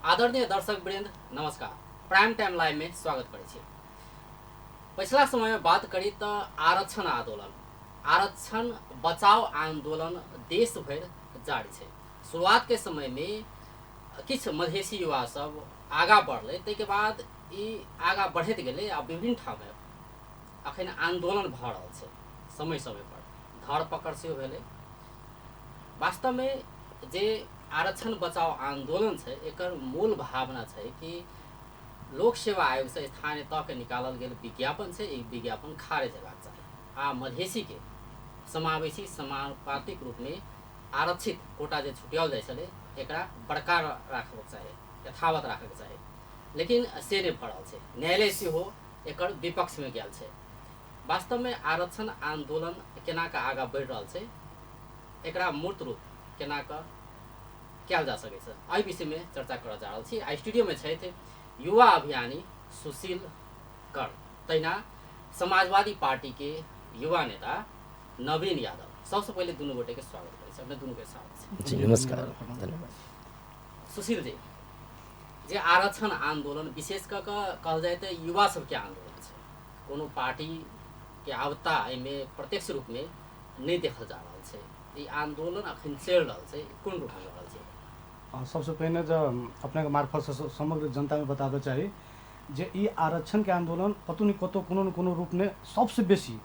आदरणीय दर्शक वृंद नमस्कार। प्राइम टाइम लाइव में स्वागत करै छी। पिछला समय में बात करी तो आरक्षण बचाव आंदोलन देश भर जारी है। शुरुआत के समय में किछ मधेसी युवा सब आगा बढ़ले, तैके बाद ई आगा बढ़त गेले आ विभिन्न ठाव में अखन आंदोलन भ रहल छै। समय समय पर धरपकड़ से भेले। वास्तव में जे आरक्षण बचाव आंदोलन है एकर मूल भावना है कि लोक सेवा आयोग से स्थानीय तक के निकालल गेल विज्ञापन से एक विज्ञापन खारिज हेबाक चाही। आ मधेसी के समावेशी समानुपातिक रूप में आरक्षित कोटा जे छुटियाल जाय छले एकरा बरकरार राखबाक चाही, यथावत राखबाक चाही, लेकिन से नहीं भ रहल छै। न्यायालय से हो एकर विपक्ष में गेल छै। वास्तव में आरक्षण आंदोलन केना का आगा बढ़ रहल छै, एकरा मूर्त रूप केना का कयल जा सकै छै, एहि विषय में चर्चा करऽ जा रहल छी। आ स्टूडियो में छथि युवा अभियानी सुशील कर, तैना समाजवादी पार्टी के युवा नेता नवीन यादव। सबसे पहले दुनू गोटे के स्वागत करै छी। अपने दुनू के स्वागत जी नमस्कार, धन्यवाद। सुशील जी, जे आरक्षण आंदोलन विशेष कऽ कहल जाए तो युवा सबके आंदोलन छै, कोनो पार्टी के आवता एहिमे प्रत्यक्ष रूप में नहीं देखल जा रहल छै। ई आंदोलन अखन चलि रहल छै, कोन रूप में रहल छै? सबसे पहले जो अपने के मार्फत से समग्र जनता में बताबे चाहिए जे ई आरक्षण के आंदोलन कतौ न कतौ कोनो न कोनो रूप में सबसे बेसी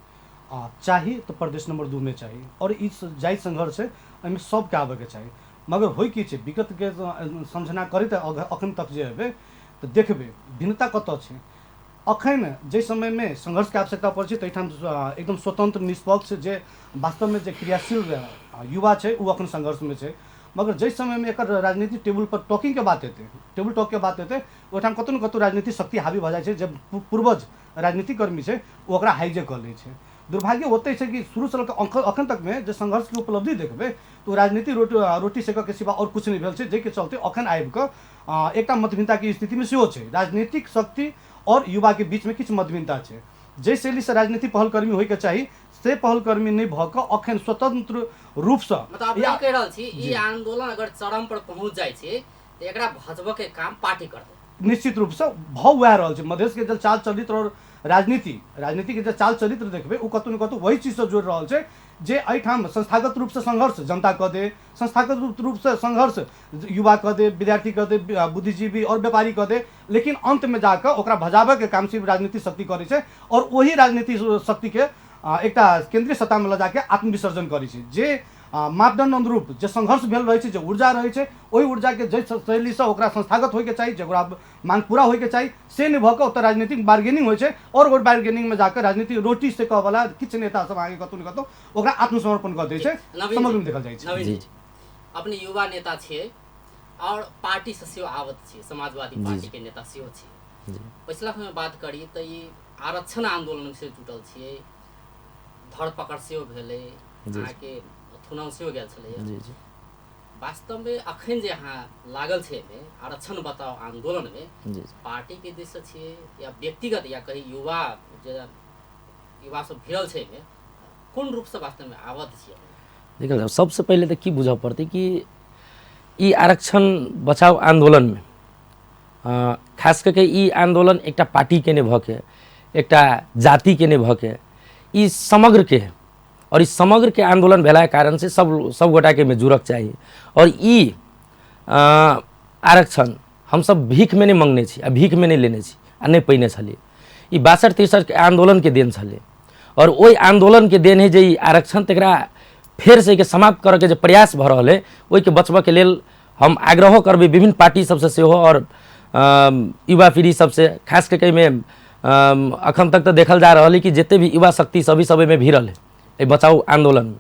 चाहिए तो प्रदेश नंबर 2 में चाहिए, और ई जाय संघर्ष है एहिमे सबके आबे के चाहिए। मगर होय की छै, विगत के समझना करैत अखन तक जे हेबे तो देखबे भिन्नता कतौ छै। अखन जे समय में संघर्ष के आवश्यकता पड़ै छै तैठाम एकदम स्वतंत्र निष्पक्ष जे वास्तव में जे क्रियाशील युवा छै उ अखन संघर्ष में छै। मगर जै समय में एक राजनीति टेबल पर टॉकिंग के बात हेतै, टेबल टॉक के बात हेतै, ओहिठाम कतौ न कतौ राजनीतिक शक्ति हावी भऽ जाइ छै। जब पूर्वज राजनीतिक कर्मी छै ओ ओकरा हाइजेक कऽ लै छै। दुर्भाग्य ओतै छै कि शुरू से अखन तक में जे संघर्ष के उपलब्धि देखबै तो राजनीति रोटी सेकऽ के सिवा और कुछ नहीं भेल छै, जाहिके चलते अखन आबि कऽ एकटा मतभिन्नता के स्थिति में सेहो छै। राजनीतिक शक्ति और युवा के बीच में किछु मतभिन्नता छै। जे शैली से राजनीति पहलकर्मी होय के चाही से पहलकर्मी नहीं भऽ कऽ अखन स्वतंत्र रूप से मतलब अपने कहि रहल छी ई आंदोलन अगर चरम पर पहुंच जाइ छै तो एकरा भजबऽ के काम पार्टी करतै। निश्चित रूप से भऽ वएह रहल छै। मधेश के जब चाल चरित्र और राजनीति के जब चाल चरित्र देखबै ओ कतौ न कतौ वही चीज से जोड़ रहल छै जे एहिठाम संस्थागत रूप से संघर्ष जनता कऽ दे, संस्थागत रूप से संघर्ष युवा कऽ दे, विद्यार्थी कऽ दे, बुद्धिजीवी और व्यापारी कऽ दे, लेकिन अंत में जाकर ओकरा भजाबऽ के काम सिर्फ राजनीतिक शक्ति करै छै। और वही राजनीतिक शक्ति के एकटा केंद्रीय सत्ता में लऽ जाके आत्मविसर्जन करै छै। जे मापदंड अनुरूप जे संघर्ष भेल रहै छै, जे ऊर्जा रहै छै, ओहि ऊर्जा के जे शैली से ओकरा संस्थागत होय के चाही, जेकरा मांग पूरा होय के चाही, से नहीं भऽ कऽ ओतऽ राजनीतिक बार्गेनिंग होय छै। और ओहि बार्गेनिंग में जाकर राजनीतिक रोटी से कऽ वाला किछु नेता सब आगे कतौ न कतौ ओकरा आत्मसमर्पण कऽ दै छै। समग्र में देखल जाइ छै। जी अपने युवा नेता छियै और पार्टी से सेहो आवत छियै, समाजवादी पार्टी के नेता सेहो छियै। पिछला समय बात करी तो ई आरक्षण आंदोलन से जुटल छियै, धरपकड़ सेहो भेलै, अहाँके थुनाव सेहो गेल छलै। वास्तव में अखन जे अहाँ लागल छै में आरक्षण बचाव आंदोलन में पार्टी के दिश से छियै या व्यक्तिगत या कहीं युवा सब भिड़ल छै में कोन रूप से वास्तव में आवत छियै? देखल जाओ सबसे पहले तो की बुझऽ पड़तै कि ई आरक्षण बचाव आंदोलन में खास करके ई आंदोलन एकटा पार्टी के नहीं भऽ के, एकटा जाति के नहीं भऽ के, ई समग्र के है। और इस समग्र के आंदोलन भेला के कारण से सब गोटा के में जुड़क चाहिए। और ई आरक्षण हम सब भीख में नहीं मंगने छी, भीख में नहीं लेने छी आ नहीं पैने छलिए। ई 62-63 के आंदोलन के देन छले। और ओहि आंदोलन के देन है जे ई आरक्षण तकरा फेर से समाप्त करे के जे प्रयास भऽ रहल है ओहि के बचबऽ के लेल हम आग्रह करबै विभिन्न पार्टी सबसे सेहो और युवा पीढ़ी सबसे। खास करके में अखन तक तो देखल जा रहा है कि जिते भी युवा शक्ति सभी सब में भिड़ल है बचाओ आंदोलन में।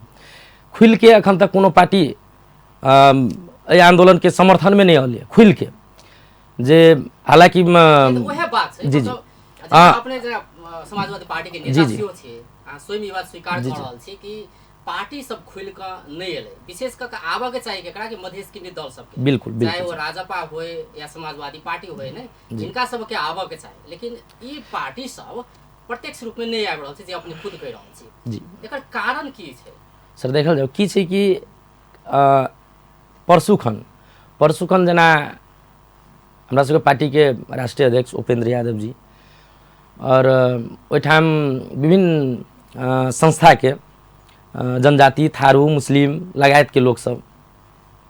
खुल के अखन तक कोनो पार्टी आंदोलन के समर्थन में नहीं आल खुल के, जे हालांकि जी जी अपने समाजवादी पार्टी के नेता सेहो छै, स्वयं ई बात स्वीकार कर रहल छी कि पार्टी सब खुल के नहीं एले, विशेष करके आबऽ के चाहिए केकरा के मधेश के दल सबके, बिल्कुल चाहे वो राजपा होए या समाजवादी पार्टी होए ने, जिनका सबके आबऽ के चाहिए। लेकिन ई पार्टी सब प्रत्यक्ष रूप में नहीं आबि रहल छै, जे अपने खुद कहि रहल छी। जी एकर कारण की छै सर? देखल जाओ की छै कि परसुखन जेना हमरा सबके पार्टी के राष्ट्रीय अध्यक्ष उपेंद्र यादव जी और ओहिठाम विभिन्न संस्था के जनजाति थारू मुस्लिम लगायत के लोग सब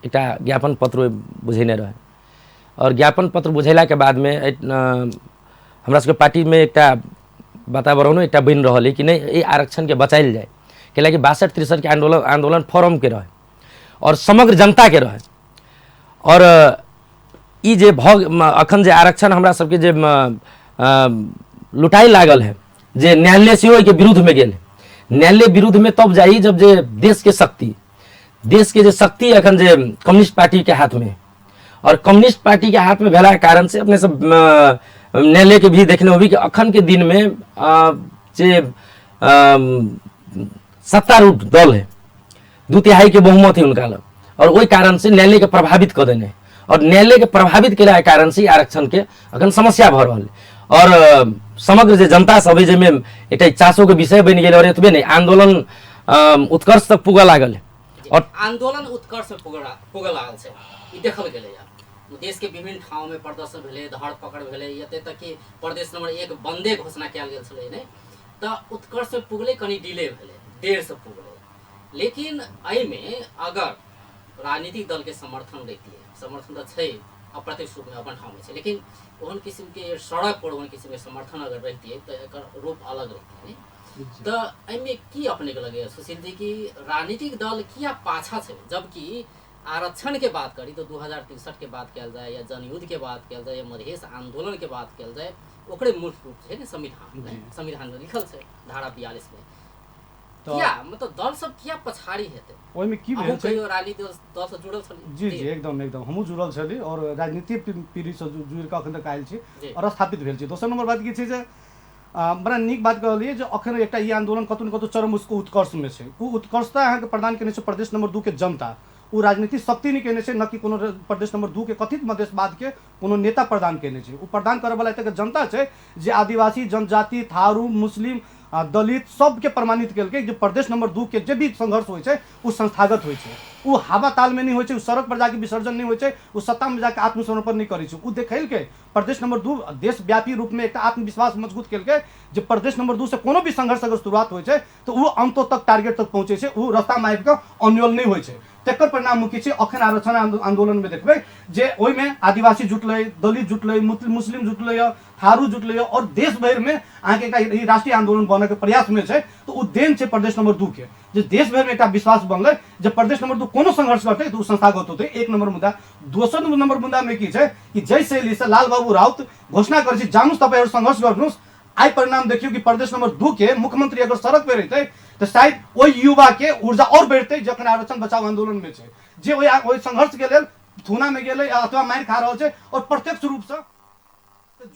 एक ज्ञापन पत्र बुझेने रहे और ज्ञापन पत्र बुझेला के बाद में हमरा सबके पार्टी में एक वातावरण एक बन रहा है कि नहीं ये आरक्षण के बचायल जाए कैलाकि 62-63 के आंदोलन फोरम के रहे और समग्र जनता के रहे और ई जे अखन जे आरक्षण हमरा सबके जे लुटाई लागल है जे न्यायालय से के विरुद्ध में गेल न्यायालय विरुद्ध में तब जाई जब जे देश के जे शक्ति अखन जे कम्युनिस्ट पार्टी के हाथ में और कम्युनिस्ट पार्टी के हाथ में भेला के कारण से अपने सब न्यायालय के भी देखने होगी कि अखन के दिन में जे सत्तारूढ़ दल है 2/3 के बहुमत है उनका लग और वही कारण से न्यायालय के प्रभावित कर देने और न्यायालय के प्रभावित के कारण से आरक्षण के अखन समस्या भ रहा है और समग्र जे जनता सब जेमे एक चासो के विषय बन गए और एतबे नहीं आंदोलन उत्कर्ष तक पुगऽ लागल है और आंदोलन उत्कर्ष में पुगऽ लागल छै ई देखल गेलै देश के विभिन्न ठाव में प्रदर्शन भेलै धर पकड़ भेलै एते तक कि प्रदेश नंबर 1 बंदे घोषणा कयल गेल छलै नै तऽ उत्कर्ष में पुगलै कनी डिले भेलै देर से पुगलै लेकिन एहि में अगर राजनीतिक दल के समर्थन रहितियै समर्थन तऽ छै अप्रत्यक्ष रूप में अपन ठाव में छै लेकिन ओहन किस्म के सड़क पर ओहन किस्म के समर्थन अगर रहितियै तऽ एकर रूप अलग रहितियै नै तऽ एहि में की अपने के लगे सुशील जी की राजनीतिक दल किया पाछा छै जबकि आरक्षण के बात करी तो 2063 के बात किया जाए या जनयुद्ध के बात किया जाए या मधेश आंदोलन के बात किया जाए ओकरे मूल रूप है संविधान में लिखल है धारा 42 में तो क्या मतलब दल सब क्या पछाड़ी हेते ओइ में की भेल छै राजनीतिक दल से जुड़ल छली जी एकदम हमहु जुड़ल छली और राजनीतिक पीढ़ी से जुड़ के अखन तक आयल छी और स्थापित भेल छी दोसर नंबर बात की छै जे बड़ा नीक बात कहलिए जे अखन एकटा ई आंदोलन कतौ न कतौ चरम उसको उत्कर्ष में छै उ उत्कर्षता अहाँ के प्रदान केने छै प्रदेश नंबर 2 के जनता वो राजनीतिक शक्ति नहीं केने छै न कि कोनो प्रदेश नंबर 2 के कथित मधेशवाद के कोनो नेता प्रदान केने छै वो प्रदान करे वाला एतक जनता छै जे आदिवासी जनजाति थारू मुस्लिम दलित सबके प्रमाणित केलकै जे प्रदेश नंबर 2 के जे भी संघर्ष होइ छै वो संस्थागत होइ छै वो हवा ताल में नहीं होइ छै वो सड़क पर जाके विसर्जन नहीं होइ छै वो सत्ता में जाके आत्मसमर्पण नहीं करै छै वो देखैलकै प्रदेश नंबर 2 देशव्यापी रूप में एक आत्मविश्वास मजबूत केलकै जे प्रदेश नंबर 2 से कोनो भी संघर्ष अगर शुरुआत होइ छै तो वो अंत तक टारगेट तक पहुंचे छै वो रास्ता में आबि के अन्योल नहीं होइ छै तेकर परिणाम मुख्य छै अखन आरक्षण आंदोलन में देखबै जे ओइ में आदिवासी जुटलै दलित जुटलै मुस्लिम जुटलै थारू जुटलै और देश भर में अहाँ के राष्ट्रीय आंदोलन बने के प्रयास में छै तो उ देन छै प्रदेश नंबर 2 के जे देश भर में एक विश्वास बनलै जे प्रदेश नंबर 2 कोनो संघर्ष करतै तो संस्थागत होतै एक नंबर मुद्दा दोसर नंबर मुद्दा में की छै कि जय शैली से लाल बाबू राउत घोषणा करै छै जानुस तपाईहरु संघर्ष गर्नुस् आई परिणाम देखियो कि प्रदेश नंबर 2 के मुख्यमंत्री अगर सड़क पे रहते तो शायद ओई युवा के ऊर्जा और बढ़ते जखन आरक्षण बचाव आंदोलन में छै जे ओई संघर्ष के लेल थुना में गेलै अथवा मार खा रहल छै और प्रत्यक्ष रूप से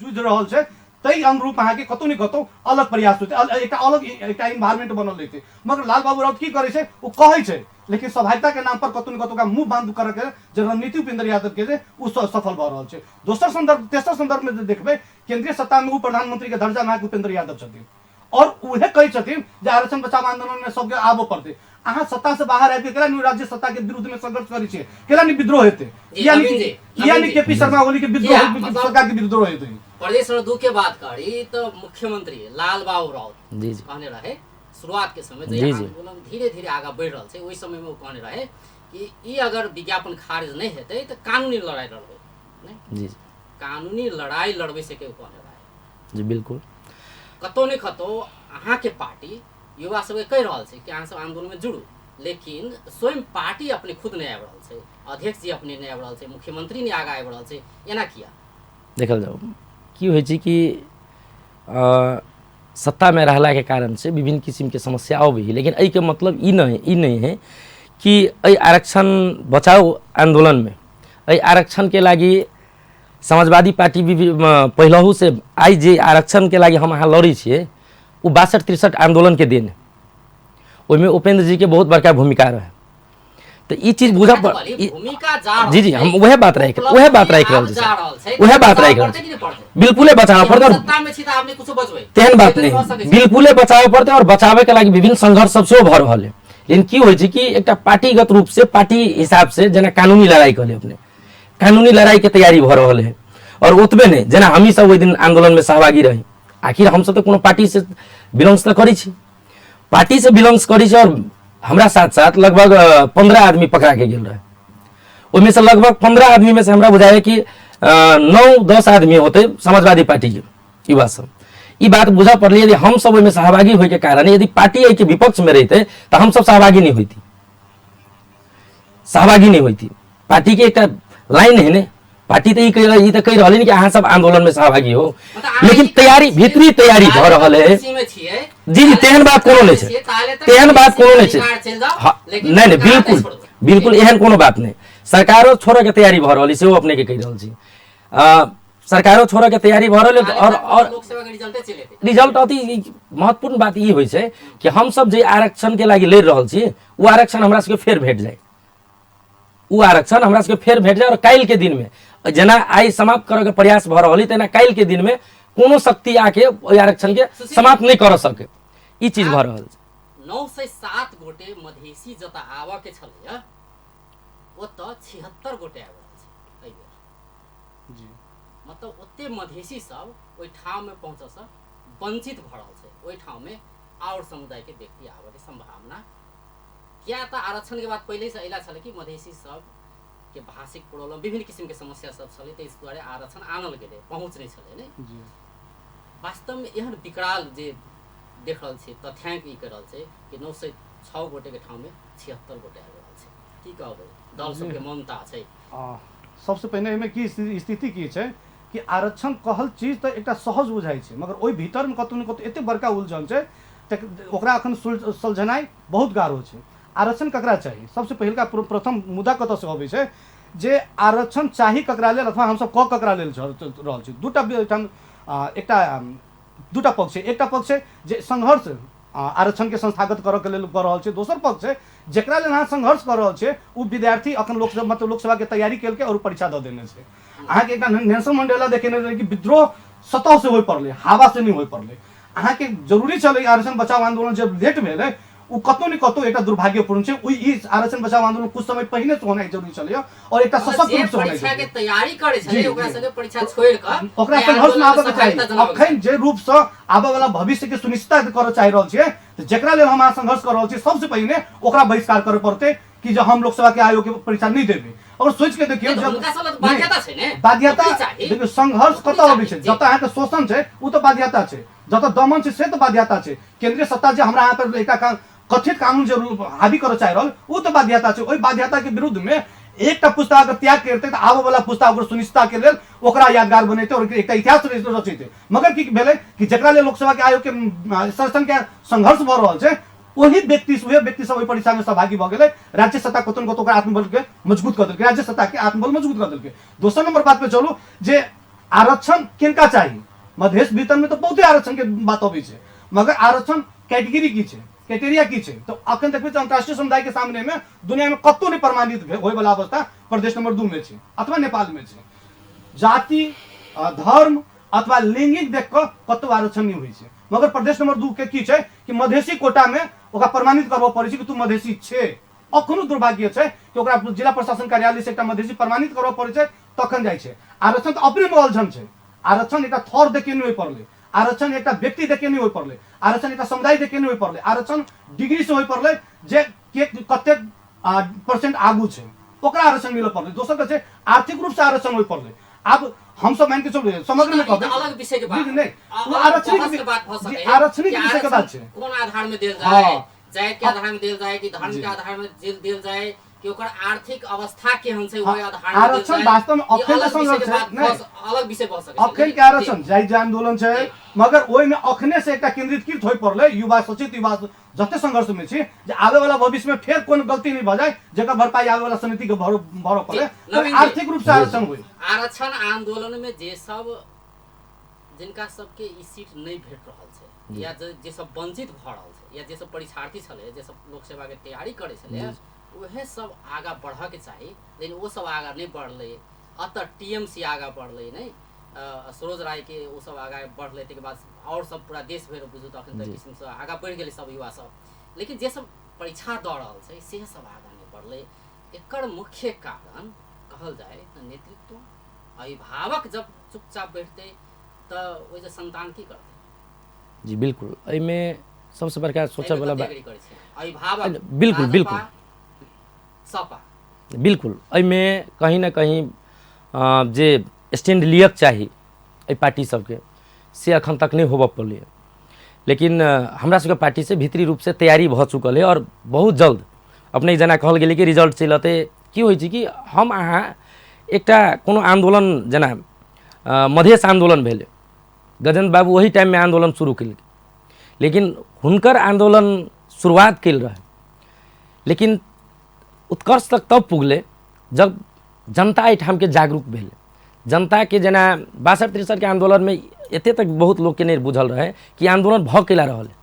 जुझ रहल छै तई अनुरूप अहाँ के कतौ न कतौ अलग प्रयास होते एक अलग एक एनवायरमेंट बनल रहते मगर लाल बाबू राउत की करे छै वो कहै छै लेकिन सभायता के नाम पर कतौ न कतौ का मुंह बांध कर के जे रणनीति उपेंद्र यादव के जे उ सफल भ रहल छै दोसर संदर्भ तेसर संदर्भ में देखबै केंद्रीय सत्ता में उ प्रधानमंत्री के दर्जा में उपेंद्र यादव छथिन और उहे कहै छथिन जे आरक्षण बचाव आंदोलन में सबके आबो पड़ते अहाँ सत्ता से बाहर आबि के केला राज्य सत्ता के विरुद्ध में संघर्ष करै छियै केला नि विद्रोह हेतै यानी केपी शर्मा ओली के विद्रोह सरकार के विद्रोह हेतै प्रदेश नंबर 2 के बात करी तो मुख्यमंत्री लाल बाबू राउत जी कहने रहे शुरुआत के समय जब आंदोलन धीरे-धीरे आगा बढ़ रहल छै ओइ समय में वो कहने रहे कि ई अगर विज्ञापन खारिज नहीं हेतै तो कानूनी लड़ाई लड़बै नहीं जी कानूनी लड़ाई लड़बै से के कहने रहे जी बिल्कुल कतौ ने कतौ अहाँ के पार्टी युवा सब कह रहल छै कि अहाँ सब आंदोलन में जुड़ू लेकिन स्वयं पार्टी अपने खुद नहीं आबि रहल छै अध्यक्ष जी अपने नहीं आबि रहल छै मुख्यमंत्री नहीं आगा आबि रहल छै एना किया देखल जाओ की होइ छै कि सत्ता में रहला के कारण से विभिन्न किस्म के समस्या अबै है लेकिन एहि के मतलब ई नहीं है कि एहि आरक्षण बचाओ आंदोलन में एहि आरक्षण के लागी समाजवादी पार्टी भी पहलहू से आई जे आरक्षण के लागी हम अहाँ लड़ै छियै वो 62-63 आंदोलन के दिन ओहिमे उपेंद्र जी के बहुत बड़का भूमिका रहे तो ई चीज बुझा जी जी हम वह बात राख रहल छी बिल्कुले बचाव पड़ते तेहन बात नहीं बिल्कुले बचाव पड़ते और बचावे के लागी विभिन्न संघर्ष सब सेहो भ रहल है लेकिन की होइ छै कि एकटा पार्टीगत रूप से पार्टी हिसाब से जेना कानूनी लड़ाई कहले अपने कानूनी लड़ाई के तैयारी भ रहल है और ओतबे नहीं जेना हमी सब ओहि दिन आंदोलन में सहभागी रही, आखिर हम सब तो कोनो पार्टी से बिलोंग्स तो करी छी, पार्टी से बिलोंग्स करी छी, और हमरा साथ साथ लगभग 15 आदमी पकड़ा के गेल रहे। ओहिमे से लगभग 15 आदमी में से हमरा बुझाए कि 9-10 आदमी होते समाजवादी पार्टी के युवा सब। ई बात बुझा पड़ल यदि हम सब ओहिमे सहभागी होय के कारण यदि पार्टी के विपक्ष में रहते तो हम सब सहभागी नहीं होती, सहभागी नहीं होती। पार्टी के एक लाइन है ने, पार्टी तो ई कह रही कि अहाँ सब आंदोलन में सहभागी हो, लेकिन तैयारी भीतरी तैयारी भ रहल है। जी तेहन बात कोनो नहीं है, तेहन बात कोनो नहीं है। नहीं बिल्कुल बिल्कुल एहन कोनो बात नहीं। सरकारों छोड़े के तैयारी भ रही से अपने के कह रही छी, सरकारों छोड़े के तैयारी भ रही। और रिजल्ट अति महत्वपूर्ण बात ई होइ छै कि हम सब जे आरक्षण के लागि लड़ रहल छी वो आरक्षण हमरा सबके फेर भेट जाए, वो आरक्षण हमरा सबके फेर भेट जाए। और काल्हि के दिन में जेना आई समाप्त करे के प्रयास भ रहल तेना काल्हि के दिन में कोनो शक्ति आके ओहि आरक्षण के समाप्त नहीं कर सके, ई चीज भ रहल छै। 907 गोटे मधेसी जता आवा के छलै ओत 76 गोटे आबि रहल छै एहि बेर जी। मतलब ओते मधेसी सब ओहि ठाम में पहुँच से वंचित भ रहल छै, ओहि ठाम में और समुदाय के व्यक्ति आबे के संभावना किया त आरक्षण के बाद पहले से अला छलै कि मधेसी सब के भाषिक प्रॉब्लम विभिन्न किस्म के समस्या सब छलै, इस दुआरे आरक्षण आनल गेलै, पहुँच नहीं छलै ने जी। वास्तव में एहन विकराल जे देख रहल छी तथ्यांक ई कर रहल छै कि 906 गोटे के ठाम में 76 गोटे आबि रहल छै। की कहबै दल सब के ममता छै। सबसे पहिने एहिमे की स्थिति की छै कि आरक्षण कहल चीज तो एक सहज बुझाई छै, मगर ओहि भीतर में कतौ न कतौ एते बड़का उलझन छै ओकरा अखन सुलझनाई बहुत गाढ़ो छै। आरक्षण ककरा चाहिए, सबसे पहिलका प्रथम मुद्दा कतौ से अबै छै जे आरक्षण चाही ककरा लेल अथवा हम सब ककरा लेल रहल छी। दूटा पक्ष है, एकटा पक्ष है जे संघर्ष आरक्षण के संस्थागत करऽ के लेल कर रहल छै, दोसर पक्ष है जेकरा लेल अहाँ संघर्ष कर रहल छै उ विद्यार्थी अखन लोकसभा के तैयारी केलकै और परीक्षा दऽ देने छै। अहाँ के एकटा नेल्सन मंडेला देखेने रहे कि विद्रोह सतह से होय पड़ले, हवा से नहीं होय पड़ले। अहाँ के जरूरी छलै आरक्षण बचाव आंदोलन जब लेट भेलै उ कतौ न कतौ एकटा दुर्भाग्यपूर्ण छै। ई आरक्षण बचाव आंदोलन कुछ समय पहिने से होना जरूरी छलै और एकटा सशक्त रूप से होना परीक्षा के तैयारी करै छलै ओकरा संगे परीक्षा छोड़ के ओकरा संघर्ष में आबे के चाही। अखन जे रूप से आबे वाला भविष्य के सुनिश्चित करऽ चाहि रहल छियै जेकरा लेल हम संघर्ष कर रहल छी, सबसे पहिने ओकरा बहिष्कार करे पड़तै कि जो हम लोकसभा के आयोग के परीक्षा नहीं देबै। और सोच के देखियो बाध्यता देखियो संघर्ष कतऽ अबै छै, जतऽ अहाँ के शोषण छै उ तऽ बाध्यता छै, जतऽ दमन छै से तऽ बाध्यता छै। केंद्रीय सत्ता जे हमरा यहाँ पर एकटा कथित कानून जे हावी करऽ चाहि रहल उ तऽ बाध्यता छै। ओहि बाध्यता के विरुद्ध में एकटा पुस्ता अगर त्याग करतै तऽ आबऽ वाला पुस्ता ओकर सुनिश्चितता के लेल ओकरा यादगार बनेतै और एकटा इतिहास रचेतै। मगर की भेलै कि जेकरा लेल लोकसभा के आयोग के संरक्षण के संघर्ष भऽ रहल छै वही व्यक्ति सब ओहि परीक्षा में सहभागी भऽ गेलै। राज्य सत्ता कतौ न कतौ आत्मबल के मजबूत कर देलकै, राज्य सत्ता के आत्मबल मजबूत कर देलकै। दोसर नंबर बात पे चलू जे आरक्षण किनका चाही, मधेश भीतर में तो बहुते आरक्षण के बात अबै छै, मगर आरक्षण कैटेगरी की छै, क्राइटेरिया की छै तो अखन देखबै तऽ अंतर्राष्ट्रीय समुदाय के सामने में दुनिया में कतौ नहीं प्रमाणित होय वाला अवस्था प्रदेश नंबर 2 में छै अथवा नेपाल में छै। जाति धर्म अथवा लैंगिक देख कऽ कतौ आरक्षण नहीं होइ छै, मगर प्रदेश नंबर 2 के की छै कि मधेसी कोटा में ओकरा प्रमाणित करबऽ पड़ै छै कि तू मधेसी छै। अखनो दुर्भाग्य छै कि ओकरा जिला प्रशासन कार्यालय से एकटा मधेसी प्रमाणित करबऽ पड़ै छै तखन जाइ छै। आरक्षण तऽ अपने में उलझन छै, आरक्षण एकटा थर देखे नहीं होय पड़लै, आरक्षण एकटा व्यक्ति देखे नहीं होय पड़लै, आरक्षण एकटा समुदाय देखे नहीं होय पड़लै, आरक्षण डिग्री से होय पड़लै जे कते परसेंट आगू छै ओकरा आरक्षण मिलऽ पड़लै। दोसर के छै आर्थिक रूप से आरक्षण होय पड़लै। अब हम सब मान के चलू समग्र में कहबै अलग विषय के बात नहीं वो आरक्षण के बात भ सकै है, आरक्षण के विषय के बात छै कोन आधार में देल जाय, जाति के आधार में देल जाय कि धर्म के आधार में देल जाय कि ओकर आर्थिक अवस्था केहन छै ओहि आधार में आरक्षण वास्तव में अखन के संघर्ष छै, अलग विषय भ सकै है। अखन के आरक्षण जाति आंदोलन छै, मगर ओहि में अखने से एकटा केंद्रीकृत होय पड़लै युवा सचेत युवा जते संघर्ष में छी जे आवे वाला भविष्य में फेर कोन गलती नहीं भ जाए जेकर भरपाई आवे वाला समिति के भरो पड़े आर्थिक रूप से आरक्षण होय। आरक्षण आंदोलन में जे सब जिनका सबके ई सीट नहीं भेट रहल छै या जे सब वंचित भ रहल छै या जे सब परीक्षार्थी छले जे सब लोक सेवा के तैयारी करे छले वह सब आगा बढ़ के चाहिए, लेकिन वो सब आगा नहीं बढ़ले। अतः टीएमसी आगा बढ़ले नहीं, सरोज राय के वो सब आगा बढ़ले के बाद और सब पूरा देश भर बुझू तो अखन तक किस्म से आगा बढ़ गए सब युवा सब, लेकिन जे सब परीक्षा दऽ रहल छै से सब आगा नहीं बढ़ले। एकर मुख्य कारण कहल जाए तो नेतृत्व अभिभावक जब चुपचाप बैठते तो ओइ जे संतान की करते। जी बिल्कुल, एहिमे सबसे बड़का सोचऽ वाला बात अभिभावक बिल्कुल बिल्कुल सपा बिल्कुल, एहिमे कहीं ना कहीं जे स्टैंड लियक चाही एहि पार्टी सबके से अखन तक नहीं होबऽ पड़लै। लेकिन हमरा सबके पार्टी से भीतरी रूप से तैयारी भऽ चुकल है और बहुत जल्द अपने जेना कहल गेलै कि रिजल्ट चलते की होइ छै कि हम अहाँ एकटा कोनो आंदोलन जेना मधेश आंदोलन भेलै, गजेंद्र बाबू वही टाइम में आंदोलन शुरू केलकै, लेकिन हुनकर आंदोलन शुरुआत कल रहे, लेकिन उत्कर्ष तक तब पुगले जब जनता एहिठाम के जागरूक भेलै। जनता के जेना 62-63 के आंदोलन में एते तक बहुत लोग के नहीं बुझल रहे कि आंदोलन भ केला रहल है।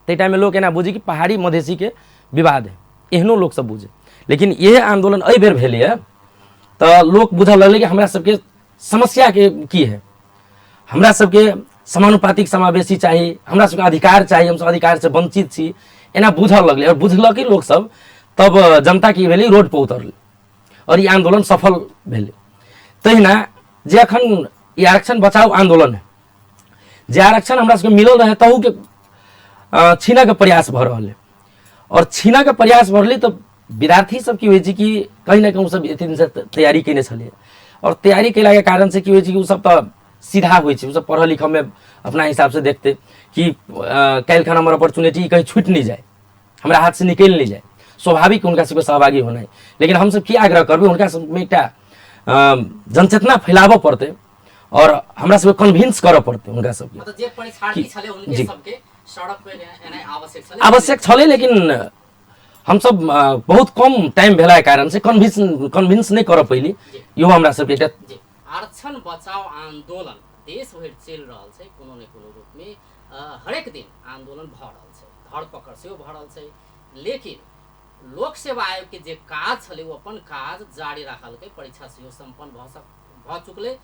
ते टाइम में लोग एना बुझी कि पहाड़ी मधेसी के विवाद है, एहनो लोग सब बुझे। लेकिन यह आंदोलन एहि बेर भेलै है तो लोग बुझल लगलै कि हमरा सबके समस्या के की है, हमरा सबके समानुपातिक समावेशी चाहिए, हमरा सबके अधिकार चाहिए, हम सब अधिकार से वंचित छी, एना बुझल लगलै। और बुझलक कि लोग सब तब जनता की भेलै रोड पर उतरलै और ये आंदोलन सफल भेलै। तहिना जे अखन ई आरक्षण बचाओ आंदोलन है, जे आरक्षण हमरा सबके मिलल रहे तहू के छीना के प्रयास भऽ रहल है। और छीना के प्रयास भऽ रहलै तो विद्यार्थी सब की होइ छै कि कहीं ना कहीं सब एते दिन से तैयारी केने छलै और तैयारी केला के कारण से की होइ छै कि उ सब तो सीधा होइ छै, उ सब पढ़ल लिखल में अपना हिसाब से देखते कि काल्हि खन हमर अपॉर्चुनिटी कहीं छूट नहीं जाए, हमरा हाथ से निकल नहीं जाए, स्वाभाविक उनका सबके सहभागी होना है। लेकिन हम सब की आग्रह करबै उनका सबमे एकटा जनचेतना फैलाबऽ पड़तै और हमरा सबके कन्विंस करऽ पड़तै उनका सबके। मतलब जे परीक्षार्थी छले उनके सबके सड़क पे एनाइ आवश्यक छले, लेकिन हम सब बहुत कम टाइम भेला के कारण से कन्विंस नहीं करऽ पैली। इहो हमरा सबके एकटा आरक्षण बचाओ आंदोलन देश भरि चलि रहल छै, कोनो ने कोनो रूप में हरेक दिन आंदोलन भऽ रहल छै, धरपकड़ सेहो भऽ रहल छै। लेकिन लोक सेवा आयोग के जे काज छलै वो अपन काज जारी राखलकै, परीक्षा सेहो संपन्न भऽ चुकलै,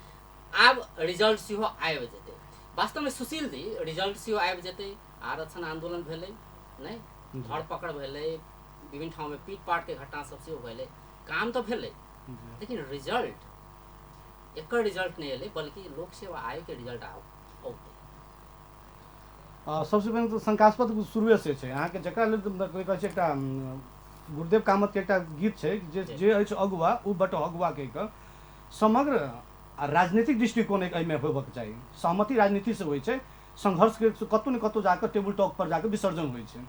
आब रिजल्ट सेहो आबि जेतै। वास्तव में सुशील जी रिजल्ट सेहो आबि जेतै, आरक्षण आंदोलन भेलै नहीं, धरपकड़ भेलै, विभिन्न ठाव में पीट पाट के घटना सब सेहो भेलै, काम तो भेलै, लेकिन रिजल्ट एकर रिजल्ट नहीं एलै, बल्कि लोक सेवा आयोग के रिजल्ट औतै। सबसे पहले तो शंकास्पद शुरुए से छै अहाँ के जकरा लेल कहै छै एकटा गुरुदेव कामत के एकटा गीत छै जे अछि अगुआ उ बट अगुआ के समग्र राजनीतिक दृष्टिकोण एक एहिमे होबक चाही। सहमति राजनीति से होइ छै, संघर्ष के कतौ न कतौ जाकर टेबल टॉक पर जाकर विसर्जन होइ छै।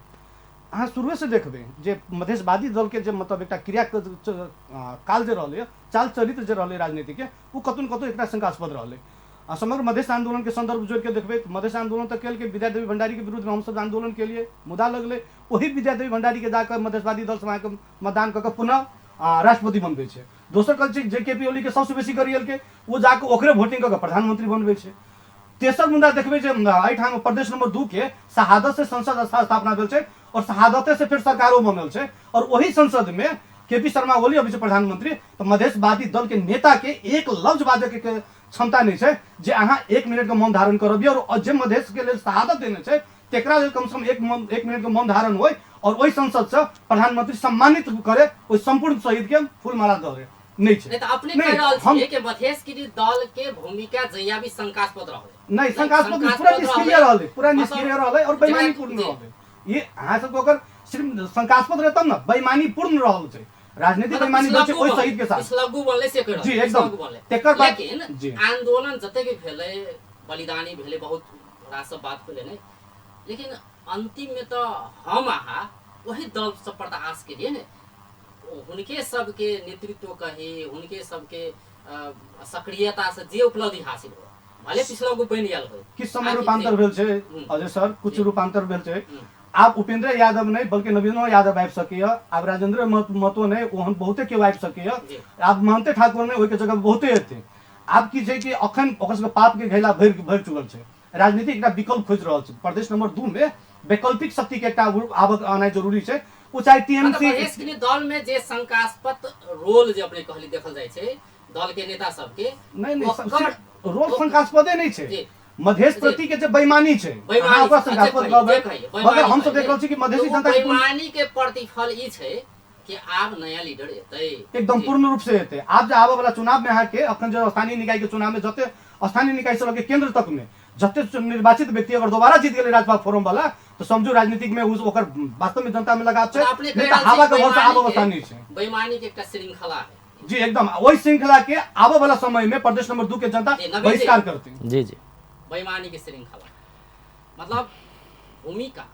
अहाँ शुरुए से देखबै जे मधेशवादी दल के जे मतलब एकटा क्रिया काल जे रहलै, चाल चरित्र जे रहलै राजनीति के, उ कतौ न कतौ एकटा शंकास्पद रहलै। समग्र मधेश आंदोलन के संदर्भ जोड़ के देखबै तो मधेश आंदोलन तक के विद्यादेवी भंडारी के विरुद्ध में हम सब आंदोलन के लिए मुद्दा लगले, वही विद्यादेवी भंडारी के जाकर मधेशवादी दल से के मतदान करके पुनः राष्ट्रपति बनबै छै। दोसर कल छै जे केपी ओली के सबसे बेसी करियल के वो जाकर ओकरे वोटिंग करके प्रधानमंत्री बनबै छै। तेसर मुद्दा देखबै जे एहिठाम प्रदेश नंबर 2 के शहादत से संसद स्थापना भेल छै और शहादते से फिर सरकारों बनल छै और वही संसद में केपी शर्मा ओली अभी से प्रधानमंत्री। तो मधेशवादी दल के नेता के एक लफ्ज बाजे के क्षमता नहीं है जे अहाँ 1 मिनट के मौन धारण करबिए और जे मधेश के लिए शहादत देने छै तेकरा लेल कम से कम 1 मिनट के मौन धारण होय और वही संसद से प्रधानमंत्री सम्मानित करे, ओहि संपूर्ण शहीद के फूल माला दे नहीं छै। नहीं तो अपने कह रहल छियै कि मधेशगिरी दल के भूमिका जहिया भी शंकास्पद रहलै, नहीं शंकास्पद पूरा निष्क्रिय रहलै, पूरा निष्क्रिय रहलै और बेईमानीपूर्ण रहलै। ये अहाँ सब ओकर सिर्फ शंकास्पद रहतै न, बेईमानीपूर्ण रहल छै, राजनीतिक बेईमानी भेल छै ओहि शहीद के साथ पिछलग्गू बनले से कर जी एकदम तेकर बाद। लेकिन आंदोलन जते भी भेलै, बलिदानी भेलै, बहुत रास बात भेलै नहीं, लेकिन अंतिम में तो हम आहा वही दल सब पर आस के लिए ने, उनके सबके नेतृत्व कही, उनके सबके सक्रियता से जे उपलब्धि हासिल हो, भले पिछलग्गू बनि गेल हो, किस समय रूपांतर भेल छै अजय सर, कुछ रूपांतर भेल छै। आप उपेंद्र यादव नहीं बल्कि नवीनो यादव आबि सकैया, आप राजेंद्र महतो नहीं ओहन बहुते केओ आबि सकैया, आप महंते ठाकुर नहीं ओहि के जगह बहुते एतै। आप की छै कि अखन ओकर सबके पाप के घैला भरि चुकल छै, राजनीति एकटा विकल्प खोज रहल छै। प्रदेश नंबर 2 में वैकल्पिक शक्ति के एकटा आवक आना जरूरी छै, ओ चाहे टीएमसी मधेशगिरी दल में जे शंकास्पद रोल जे अपने कहली देखल जाय छै दल के नेता सब के, नहीं रोल शंकास्पदे नहीं छै, मधेश प्रति के जे बेईमानी छै अहाँ ओकरा शंकास्पद कहबै। मगर हम सब देख रहल छी कि मधेसी जनता के बेईमानी के प्रतिफल ई छै कि आप नया लीडर एतै एकदम पूर्ण रूप से हेतै। आप जो आबे वाला चुनाव में अहाँ के अखन जो स्थानीय निकाय के चुनाव में जते स्थानीय निकाय से लेके केंद्र तक में जते निर्वाचित व्यक्ति अगर दोबारा जीत गेलै राजपाल फोरम वाला तो समझू राजनीतिक में ओकर वास्तव में जनता में लगाव छै, नहीं तो हवा के भरोसा आबे वाला नहीं छै। बेईमानी के एकटा श्रृंखला है जी एकदम वही श्रृंखला के आबे वाला समय में प्रदेश नंबर 2 के जनता बहिष्कार करती। जी जी बेईमानी के श्रृंखला मतलब भूमिका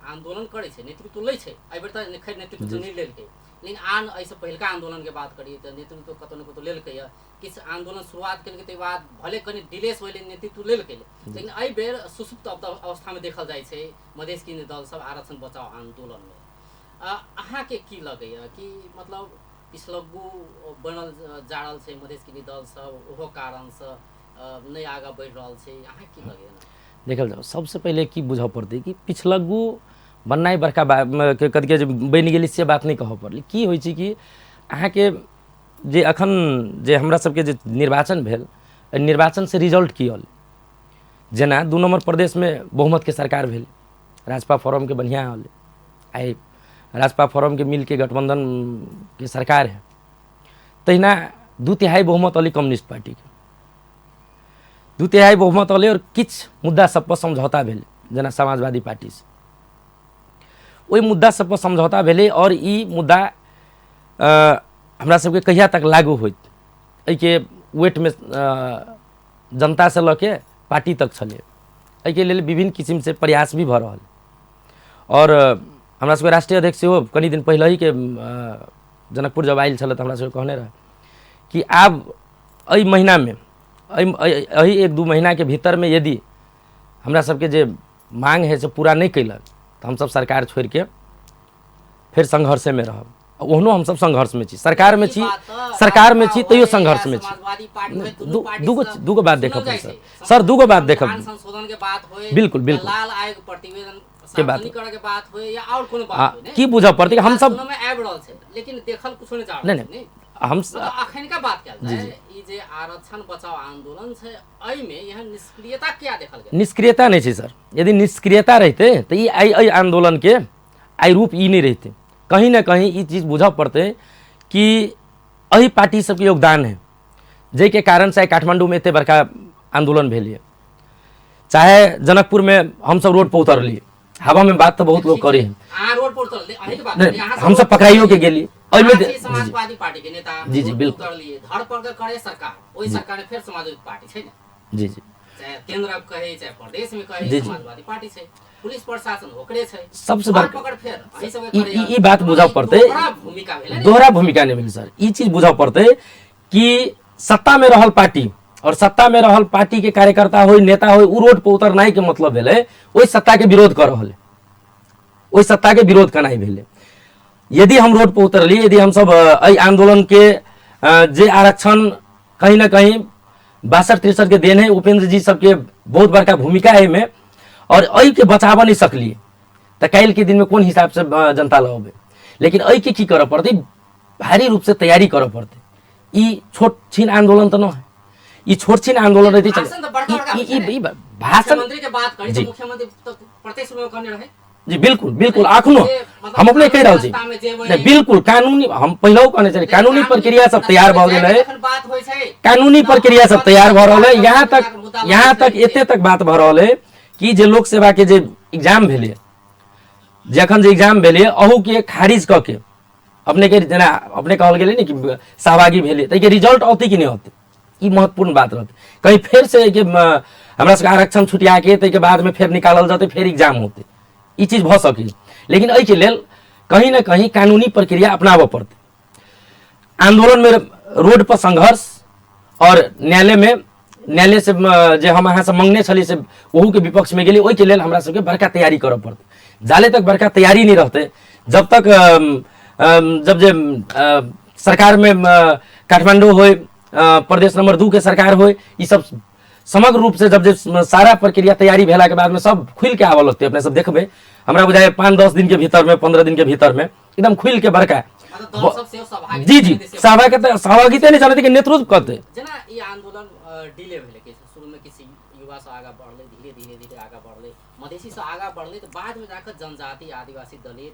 आंदोलन करे छै, नेतृत्व लै छै। एहि बेर तऽ खैर नेतृत्व तो नहीं लेलकै, लेकिन आन एहिसँ पहिलका आंदोलन के बात करी तऽ नेतृत्व कतौ न कतौ लेलकै है। किछु आंदोलन शुरुआत केलकै तै बाद भले कनि डिलेस होइले नेतृत्व लेलकै, लेकिन एहि बेर सुसुप्त अवस्था में देखल जाइ छै मधेश के दल सब आरक्षण बचाओ आंदोलन में। अहाँ के की लगैया कि मतलब पिछलग्गू बनल जाड़ल छै मधेश के दल सब ओहो कारण से नहीं आगा बढ़ि रहल छै, अहाँ की लगैया? देखल जाओ सबसे पहले की बुझ पड़तै कि पिछलग्गू बननाइ बड़का कथी के बनि गेलै से बात नहीं कहऽ पड़लै। की होइ छै कि अहाँके जे अखन जे हमरा सबके जे निर्वाचन भेल, निर्वाचन से रिजल्ट की अल, जेना 2 नंबर प्रदेश में बहुमत के सरकार भेल, राजपा फोरम के बढ़िया अल, आइ राजपा फोरम के मिल के गठबंधन के सरकार है। तहिना 2/3 बहुमत अली कम्युनिस्ट पार्टी के, 2/3 बहुमत अले और किछ मुद्दा सब पर समझौता भेल, जेना समाजवादी पार्टी से ओहि मुद्दा सब पर समझौता भेलै और ई मुद्दा हमरा सबके कहिया तक लागू होइत एहि के वेट में जनता से लऽ के पार्टी तक छलै। एहि के लेल विभिन्न किस्म से प्रयास भी भऽ रहल और हमरा सबके राष्ट्रीय अध्यक्ष सेहो कनि दिन पहिले ही के जनकपुर जब आयल छलै तऽ हमरा सबके कहने रहे कि आब एहि महीना में एहि 1-2 महीना के भीतर में यदि हमरा सबके जे मांग है से पूरा नहीं कैलक तो हम सब सरकार छोड़ के फिर संघर्ष में रहब। ओहनो हम सब संघर्ष में छी, सरकार में छी, सरकार में छी तैयो संघर्ष में छी। दूगो बात देखब सर, दूगो बात देखब, संशोधन के बात होय, बिल्कुल बिल्कुल लाल आयोग प्रतिवेदन के बात करे के बात होय या और कोनो बात होय, की बुझ पड़तै हम सब में आबि रहल छै लेकिन देखल कुछ नहीं जा रहल नहीं हम अखन का बात कयल जाय ई जे आरक्षण बचाओ आंदोलन छै एहि में यह निष्क्रियता क्या देखल गेल? निष्क्रियता नहीं छै सर, यदि निष्क्रियता रहते तो ई आई आंदोलन के आई रूप ई नहीं रहते। कहीं ना कहीं ये चीज बुझ पड़ते कि अही पार्टी सबके योगदान है जे के कारण से काठमांडू में इतने बड़का आंदोलन भेल, चाहे जनकपुर में हम सब रोड पर उतरलिए, हवा में बात तो बहुत लोग करे हैं, रोड पर उतरलिए अही के बात हम सब पकड़ाइयो के गेली समाजवादी पार्टी के नेता जी बिल्कुल उतरलिए, धरपकड़ करे सरकार, ओही सरकार ने फिर समाजवादी पार्टी छै ने, जी जी चाहे केंद्र कहे चाहे प्रदेश में कहे समाजवादी पार्टी छै, पुलिस प्रशासन ओकरे छै, सबसे बड़ पकड़ फिर अही सब करे। ई बात बुझा पड़ते, दोहरा भूमिका नहीं भेल सर। ई चीज बुझा पड़ते कि सत्ता में रहल पार्टी और सत्ता में रहल पार्टी के कार्यकर्ता हो नेता हो उ रोड पर उतरनाई के मतलब भेले ओहि सत्ता के विरोध कर रहल, ओहि सत्ता के विरोध करनाई भेले। यदि हम रोड पर उतरलिए, यदि हम सब एहि आंदोलन के जे आरक्षण कहीं ना कहीं 62-63 के देन है, उपेंद्र जी सबके बहुत बड़का भूमिका है में और एहि के बचाव नहीं सकलिए तो काल्हि के दिन में कौन हिसाब से जनता लगे। लेकिन एहि के की करऽ पड़ते, भारी रूप से तैयारी करऽ पड़ते। ई छोट छीन आंदोलन तो न है, ई छोट छीन आंदोलन रहती भाषण मंत्री के बात करी तो मुख्यमंत्री प्रत्यक्ष रूप में कहने रहे जी बिल्कुल बिल्कुल अखनो हम अपने कह रहल छी नहीं बिल्कुल कानूनी हम पहले कहने चले कानूनी प्रक्रिया सब तैयार भ गेल है, कानूनी प्रक्रिया सब तैयार भ रहल है। यहाँ तक एते तक बात भ रहल है कि जे लोक सेवा के जे एग्जाम भेले, जखन जे एग्जाम भेले अहू के खारिज क के अपने के जेना अपने कहल गेले ने कि सहभागी भेले त के रिजल्ट औते कि नहीं औते, ई महत्वपूर्ण बात रहते। कहीं फिर से के हमरा सबके आरक्षण छुटिया के तै के बाद में फिर निकालल जाते, फिर एग्जाम होते, ई चीज भ सके। लेकिन एहि के लेल कहीं ना कहीं कानूनी प्रक्रिया अपनाबऽ पड़ते। आंदोलन में रोड पर संघर्ष और न्यायालय से जे हम अहाँ से मंगने छली से वहू के विपक्ष में गेली, ओहि के लेल हमरा सबके बड़का तैयारी करऽ पड़ते। जाले तक बड़का तैयारी नहीं रहते जब तक जब जे सरकार में काठमांडू हो प्रदेश नंबर 2 के सरकार हो, ये सब समग्र रूप से जब सारा प्रक्रिया तैयारी भेला के बाद में सब खुल के आवल होते। अपने सब देखबे हमरा बुझाए 5-10 दिन के भीतर में 15 दिन के भीतर में एकदम खुल के बड़का जी जी सहभागिता नहीं चलते कि नेतृत्व करते। जेना ई आंदोलन डिले भेले कि शुरू में किसी युवा से आगा बढ़ले, धीरे धीरे आगा बढ़ले, मधेसी से आगा बढ़ले, तो बाद में जाकर जनजाति आदिवासी दलित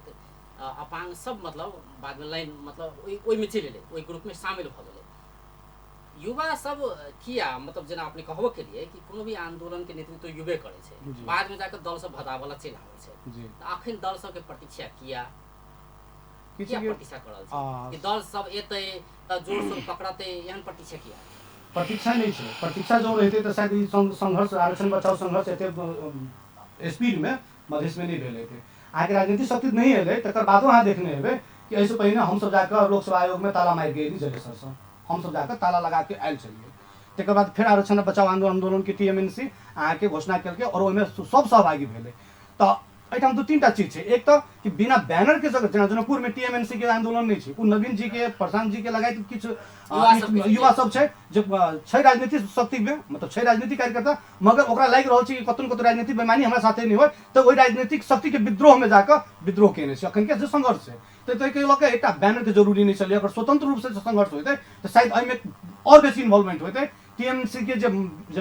अपांग सब मतलब बाद में लाइन मतलब ओई में चलि एलै, ओई ग्रुप में शामिल भ गेलै। युवा सब किया मतलब जेना अपने कहबो के लिए कि कोनो भी आंदोलन के नेतृत्व युवे करे छै, बाद में जाकर दल सब भदावला चलि आबै छै। त अखन दल सब के प्रतीक्षा किया प्रतीक्षा करल छै कि दल सब एतै त जोर शोर पकड़तै, एहन प्रतीक्षा किया? प्रतीक्षा नहीं है। प्रतीक्षा जो रहते तो शायद संघर्ष आरक्षण बचाओ संघर्ष एते स्पीड में मधेश में नहीं भेले थे। आगे राजनीतिक शक्ति नहीं है तक बादो अहाँ देखने हेबे कि ऐसे पहले हम सब जाकर लोकसभा आयोग में ताला मार गए जलेसर से, हम सब जाकर ताला लगा के आयल चलिए। तक बाद फिर आरक्षण बचाओ आंदोलन की टीएमएनसी अहाँ के घोषणा करके और ओहिमे सब सहभागी भेले। तो एठाम दू तीन टा चीज है। एक तो कि बिना बैनर के जगह जेना जनकपुर में टीएमएनसी के आंदोलन नहीं है, नवीन जी के प्रशांत जी के लगाए किछ युवा सब छै जे छै राजनीतिक शक्ति में मतलब छै राजनीतिक कार्यकर्ता, मगर ओकरा लागि रहल छै कि कतन कतन राजनीतिक बेमानी हमरा साथे नहीं होय तो ओहि राजनीतिक शक्ति के विद्रोह में जाकर विद्रोह केने छै। अखन के जे संघर्ष है तो के लके एकटा बैनर के जरूरी नहीं छलै। अगर स्वतंत्र रूप से संघर्ष होते तो शायद एहिमे और बेसी इन्वॉल्वमेंट होते। टीएमसी के जो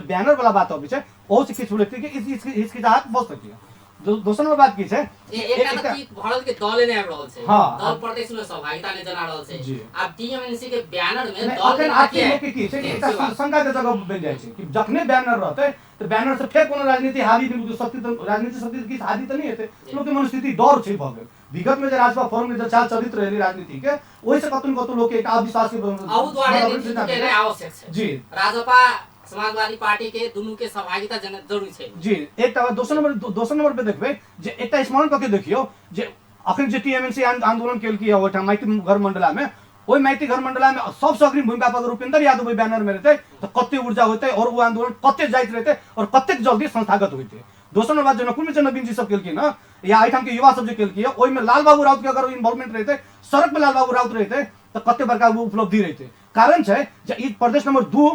बैनर वाला बात अबै छै ओहो से किछु व्यक्ति के हिचकिचाहट भऽ सकैए। दोसर नंबर बात की छै एकटा की भारत के दल ने आबि रहल छै, दल प्रदेश में सहभागिता ने जना रहल छै। अब टीएमएनसी के बैनर में दल अखन आके लोग के की छै कि एकटा शंका के जगह बन जाय छै कि जखने बैनर रहतै तो बैनर से फेर कोनो राजनीति हावी नहीं शक्ति तो राजनीतिक शक्ति की हावी तो नहीं हेतै। लोग के मनस्थिति डर छै भऽ गेल। विगत में जो राजपा फोरम में जो चाल चलित रहे राजनीति के ओहि से कतन लोग के एक अविश्वास के आवश्यक छै। जी राजपा समाजवादी पार्टी के दोनों के सहभागिता जरूरी छै। जी एकटा दोसर नंबर पे देखबे जे एकटा स्मरण करके देखियो जे अखन जे टीएमएनसी आंदोलन केल की ओठा माइती घर मंडला में, ओई माइती घर मंडला में सबसे अग्रिम भूमिका पर उपेंद्र यादव बैनर में रहते तो कते ऊर्जा होते और वो आंदोलन कते जाइत रहते और कते जल्दी संस्थागत होते। दोसर नंबर जनकपुर में नवीन जी सब केल की ना या एठाम के युवा सब जे केल की ओई में लाल बाबू राउत के अगर इन्वॉल्वमेंट रहते, सड़क में लाल बाबू राउत रहते तो कते बड़का उपलब्धि रहते। कारण छै जे ई प्रदेश नंबर 2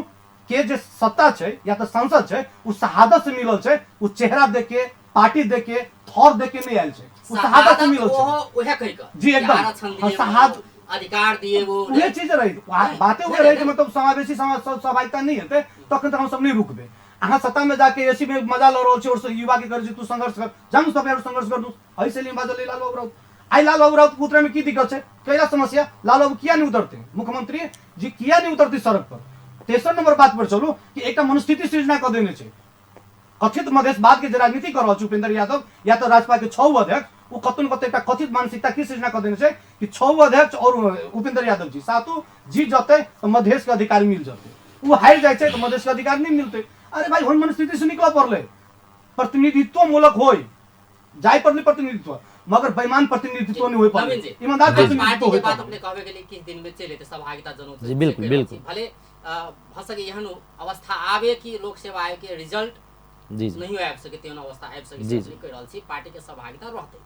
के जे सत्ता छै या तो सांसद छै उ शहादत से मिलल छै, उ चेहरा देख के पार्टी देख के थौर देख के नहीं आयल छै, उ शहादत से मिलल छै। ओहे कहि के जी एकदम शहादत अधिकार दिए वो ये चीज रही बातें हुए रही मतलब समावेशी सहभागिता नहीं हेतै तखन तक हम सब नहीं रुकबे। अहाँ सत्ता में जाके एसी में मजा ल रहल छी और युवा के कर तू संघर्ष कर जानु सब यार संघर्ष कर दू ऐसे लिए बाजल लाल बाबू राउत आई लाल बाबू राउत पुत्र में की दिक्कत छै कैला समस्या लाल बाबू किया नहीं उतरते, मुख्यमंत्री जी किया नहीं उतरते सड़क पर। तेसर नंबर बात पर चलू कि एक मनस्थिति सृजना कर देने छै कथित मधेशवाद के राजनीति कर रहल छै उपेंद्र यादव या तो राजपा के 6 अध्यक्ष वो कतन कत एक कथित मानसिकता की सृजना कर देने छै कि 6 अध्यक्ष और उपेंद्र यादव जी सातु जी जते तो मधेश के अधिकार मिल जते, वो हार जाए तो मधेश के अधिकार नहीं मिलते। अरे भाई हम मनस्थिति से निकल पड़ले प्रतिनिधित्व मूलक होय जाय पड़ले प्रतिनिधित्व मगर बेईमान प्रतिनिधित्व नहीं होय पड़ले ईमानदार प्रतिनिधित्व होय। बात अपने कहबे के लिए किस दिन में चले तो सहभागिता जनोत जी बिल्कुल बिल्कुल भले भ सके एहन अवस्था आवे कि लोक सेवा आयोग के रिजल्ट जी नहीं आबि सके तेहन अवस्था आबि सके से कहि रहल छी पार्टी के सहभागिता रहते।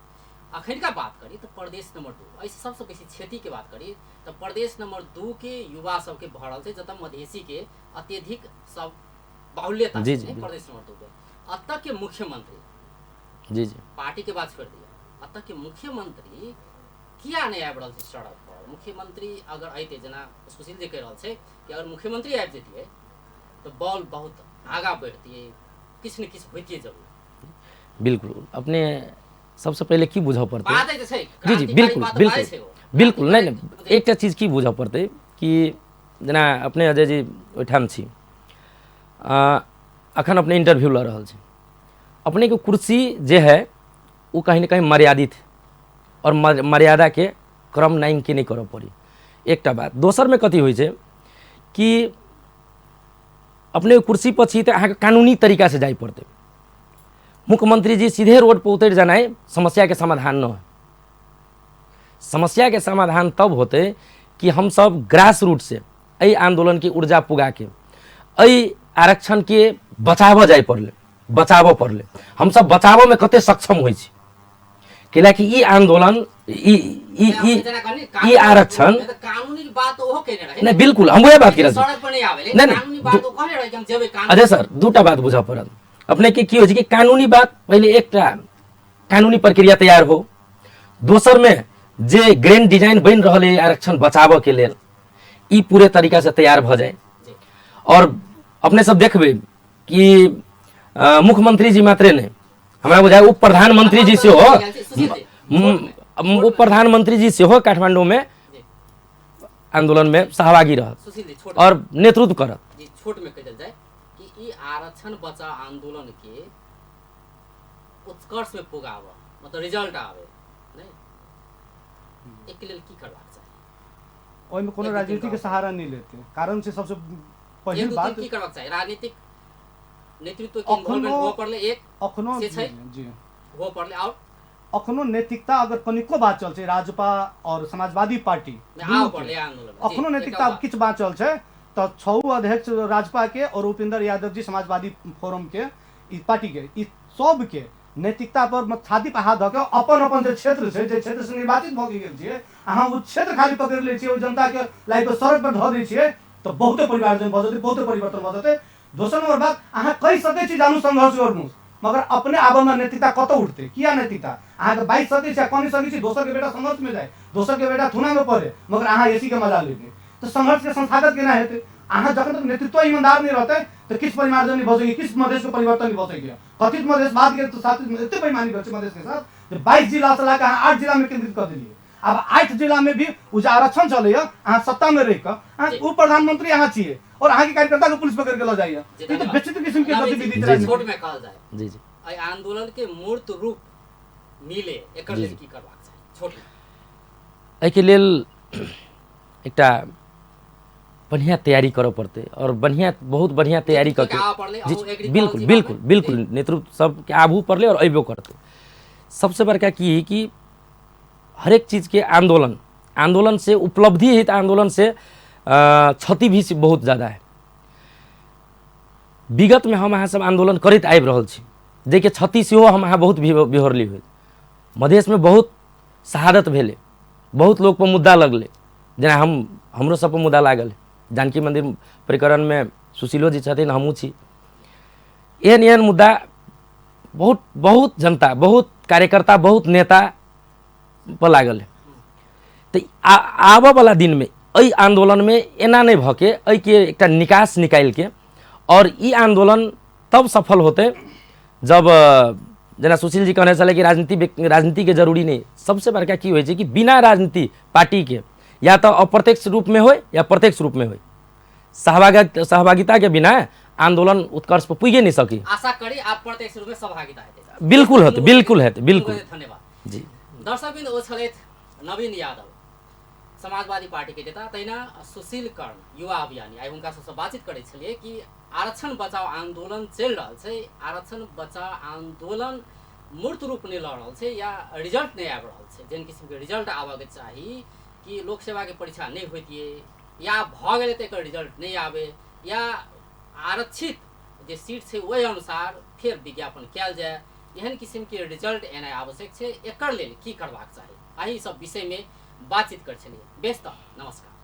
अखन का बात करी तो प्रदेश नंबर 2 ऐसे सबसे बेसी क्षति के बात करी तो प्रदेश नंबर 2 के युवा सब के भरल छै जत मधेसी के अत्यधिक सब बाहुल्यता है प्रदेश नंबर 2 के। अतः के मुख्यमंत्री जी पार्टी के बात छोड़ दिया, अतः के मुख्यमंत्री किया नहीं आबि रहल छै सड़क पर। मुख्यमंत्री अगर अइते जना सुशील जी कह रहल छै कि अगर मुख्यमंत्री आबि जतिए तो बॉल बहुत आगा बढ़तिए किछ न किछ होइतिए जरूर। बिल्कुल अपने सबसे पहले की बुझा पड़ते बात है छै जी जी बिल्कुल बिल्कुल बिल्कुल नहीं एकटा चीज की बुझा पड़ते कि जना अपने अजय जी ओठाम छी अखन अपने इंटरव्यू ल रहल छी अपने के कुर्सी जे है वो कहीं ना कहीं मर्यादित है और मर्यादा के क्रम नहीं के नहीं करऽ पड़ी एकटा बात। दोसर में कथी होइ छै कि अपने कुर्सी पर छी तो अहाँ कानूनी तरीका से जाय पड़ते। मुख्यमंत्री जी सीधे रोड पर उतर जाना है समस्या के समाधान न है। समस्या के समाधान तब होते कि हम सब ग्रास रूट से एहि आंदोलन की ऊर्जा पुगा के एहि आरक्षण के बचाव जाय पड़ले हम सब बचाव में कते सक्षम होइ छी कैलाकि ई आंदोलन ई आरक्षण कानूनी बात ओहो केने रहे नहीं बिल्कुल हम वही बात कर रहे सड़क पर नहीं आवे कानूनी बात ओ कहने रहे कि हम जेबे कानून। अरे सर दूटा बात बुझा पड़ल अपने के की हो कि कानूनी बात पहले एकटा कानूनी प्रक्रिया तैयार हो, दोसर में जे ग्रैंड डिजाइन बन रहा है आरक्षण बचाव के लिए ई पूरे तरीका से तैयार भ जाए। और अपने सब देखबे कि मुख्यमंत्री जी मात्रे ने हमरा बुझाय उप प्रधानमंत्री जी से हो वो प्रधानमंत्री जी सेहो काठमांडू में जी आंदोलन में सहभागी रहत सुशील जी छोट और नेतृत्व करत। जी छोट में कहल जाए कि ई आरक्षण बचाव आंदोलन के उत्कर्ष में पुगाव मतलब रिजल्ट आवे नहीं एक लेल की करबाक चाही ओहिमे कोनो एक दू तीन राजनीति के बात। सहारा नहीं लेते। कारण से सबसे एक पहिल दू बात तीन की करबाक चाही राजनीतिक नेतृत्व के इन्वॉल्वमेंट अखनो हो पड़ले एक अखनो से छै? जी हो पड़ले और अखनो नैतिकता अगर कनिको बाँचल छै राजपा और समाजवादी पार्टी आओ दुनू के, पड़ले आंदोलन में। जी, अखनो एक नैतिकता और बात। किछु बाँचल छै तऽ छौ अध्यक्ष राजपा के और उपेंद्र यादव जी समाजवादी फोरम के ई पार्टी के ई सब के नैतिकता पर छाती पर हाथ धऽ के अपन अपन जे क्षेत्र छै जे क्षेत्र से निर्वाचित भऽ गेल छियै अहाँ ओ क्षेत्र खाली पकड़ि लै छियै ओ जनता के लाइक सड़क पर धऽ दै छियै तऽ बहुते परिवर्तन भऽ जेतै बहुते परिवर्तन भऽ जेतै। दोसर नंबर बात अहाँ कहि सकै छी जानू संघर्ष गर्नु मगर अपने आबऽमे नैतिकता कतऽ उठतै किया नैतिकता अहाँके बाजि सकै छी कहि सकै छी दोसर के बेटा संघर्ष में जाए दोसर के बेटा थुना में पड़े मगर अहाँ एसी के मजा लेबै तऽ संघर्ष के संस्थागत केना हेतै। अहाँ जखन तक नेतृत्व ईमानदार नहीं रहतै तो किस परिमार्जन नहीं भऽ सकै किस मधेश के परिवर्तन नहीं भऽ सकै। कथित मधेशवाद के तो साथ में एते बेईमानी भेल छै मधेश के साथ जे 22 जिला से लाके अहाँ 8 जिला में केंद्रित कर देलियै। अब 8 जिला में भी उ जे आरक्षण चलैया अहाँ सत्ता में रहि कऽ अहाँ उप प्रधानमंत्री अहाँ छियै और अहाँ के कार्यकर्ता के पुलिस पकड़ के लऽ जाइया ई तो विचित्र किस्म के गतिविधि छै। छोट में कहल जाए जी जी एहि आंदोलन के मूर्त रूप मिले एकर जी, लेल जी। की करबाक चाही छोट में एहिके लेल एकटा बढ़िया तैयारी करऽ पड़तै और बढ़िया बहुत बढ़िया तैयारी नेतृत्व करके के आबऽ पड़लै, जी, अहूँ एग्रीकल्चर बिल्कुल जिला बिल्कुल में। बिल्कुल नेतृत्व सबके आबू पड़ले और अयबो करतै। सबसे बड़का की है कि हरेक चीज़ के आंदोलन से उपलब्धि है तो आंदोलन से क्षति भी बहुत ज़्यादा है। विगत में हम अहाँ सब आंदोलन करैत आबि रहल छी जाहिके क्षति सेहो हम अहाँ बहुत बिहोरली हुई मधेश में बहुत शहादत भेले बहुत लोग पर मुद्दा लगले जेना हमरो सब पर मुद्दा लागल जानकी मंदिर प्रकरण में सुशीलो जी छथिन हमहूँ छी एहन एहन मुद्दा बहुत बहुत जनता बहुत कार्यकर्ता बहुत नेता पर लागल है। तो आबऽ वाला दिन में एहि आंदोलन में एना नहीं भऽ के एहि के एकटा निकास निकाल के और ई आंदोलन तब सफल होते जब जेना सुशील जी कहने चले कि राजनीति के जरूरी नहीं सबसे बड़का की होइ छै कि बिना राजनीति पार्टी के या तो अप्रत्यक्ष रूप में हो या प्रत्यक्ष रूप में हो सहभागिता के बिना आंदोलन उत्कर्ष पर पुगे नहीं सकी। आशा करी आप प्रत्यक्ष रूप में सहभागिता हेतै बिल्कुल हेतै बिल्कुल हेतै बिल्कुल। धन्यवाद जी दर्शकबिंद ओ छलथि नवीन यादव समाजवादी पार्टी के नेता तहिना सुशील कर्ण युवा अभियानी आइ हुनका सबसँ बातचीत करै छलियै कि आरक्षण बचाओ आंदोलन चलि रहल छै आरक्षण बचाओ आंदोलन मूर्त रूप नहीं लऽ रहल छै या रिजल्ट नहीं आबि रहल छै जेहन किस्म के रिजल्ट आबऽ के चाही कि लोक सेवा के परीक्षा नहीं होइतियै या भऽ गेलै तऽ एकर रिजल्ट नहीं आबे या आरक्षित जे सीट छै ओहि अनुसार फेर विज्ञापन कयल जाए एहन किस्म के रिजल्ट एनाइ आवश्यक छै एकर लेल की करबाक चाही एहि सब विषय में बातचीत कर छलियै। बेस्त नमस्कार।